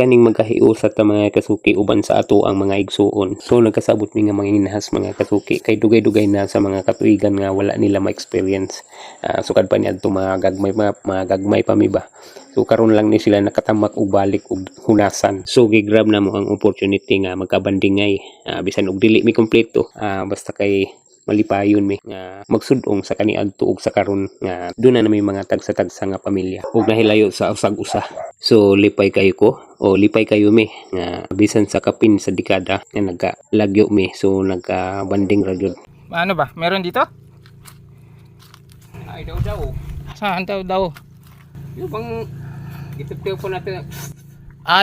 kaning magkahiusat ta mga kasuki uban sa ato ang mga igsuon. So nagkasabot mi nga mga inahas mga kasuki kay dugay-dugay na sa mga katuigan nga wala nila ma-experience. Sukad pa niya adto mga gagmay pa mi ba. So karon lang ni sila nakatamak og balik og hunasan. So gigrab na mo ang opportunity nga magkabandingay. Bisan og dili mi kompleto. Basta kay malipayon mi nga magsudong sa kaniadto ug sa karon nga doon na may mga tagsa-tagsa nga pamilya ug nahilayo sa usag-usa. So lipay kayo ko o lipay kayo mi nga bisan sa kapin sa dekada nga nagkalagyo mi, so nagka-banding ra gyud. Ano ba? Meron dito? Ay daw. Saan daw? Yung bang itutyo po natin.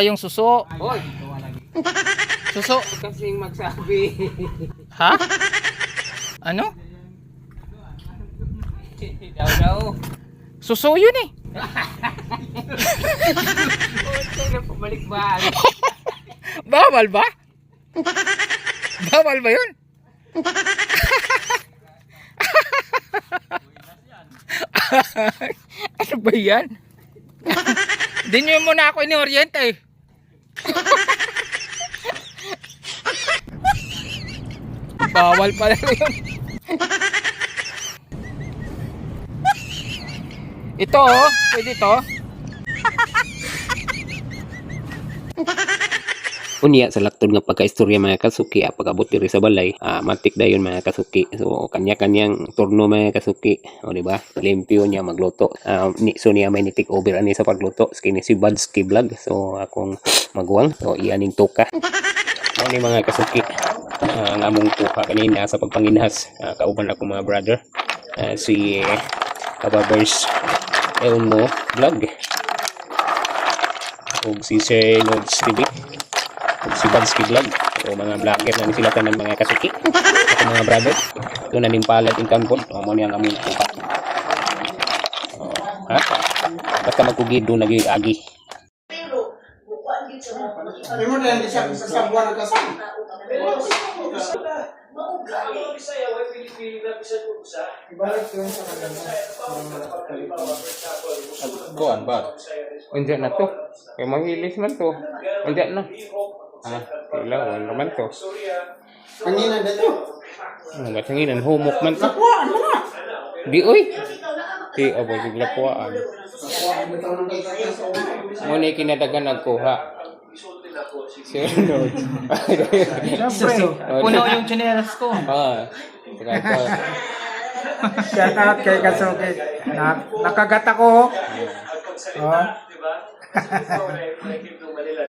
Yung suso. Oy, Suso. kasing magsabi. Ha? Ano? daw. Suso yun eh. Balik ba? Bawal ba? Bawal ba yun? Ano ba yan? Di nyo muna ako ini-oriente eh. Bawal pala yun. Ito oh, pwede to. Unya sa laktod nga pagkaistorya mga kasuki, pagabot diri sa balay, matik dayon mga kasuki. So kanya-kanyang turno mga kasuki, o di ba? Limpyo niya magluto. So niya may ni-take over ani sa pagluto. Kini si Badski Vlog. So akong maguwang, so iyaning tuka. Ano ni mga kasuki? Ang among tuka kanina sa pagpanginhas, kauban ako mga brother. Si Kababers Eon mo vlog. Og si Sir Nodes TV. Si Badski Vlog. So mga vlogger na sila tanan mga kasuki. Ako mga brother. Ito na ning palad in tampon. Mo ni ang among tuka. Ha? Basta magkugido nag-agi. Ano mo na hindi siya sa buwan ng kasal? Ibalik ko yun sa maganda. Kuan ba? Unja na to. Kay manghilis man to. Unja na. Kailangan naman to. Kanina dito. Matanginan humok man to. Kuhaan mo na. Di oy. Di abo sigla kuan. Kuhaan mo ito ng kaya sa ulo. Mo ni kinadagan nagkuha. Sir Lord. Siyempre, puno yung chinelas ko. Shout out kay Kasuki. Nakagat ako. Oh.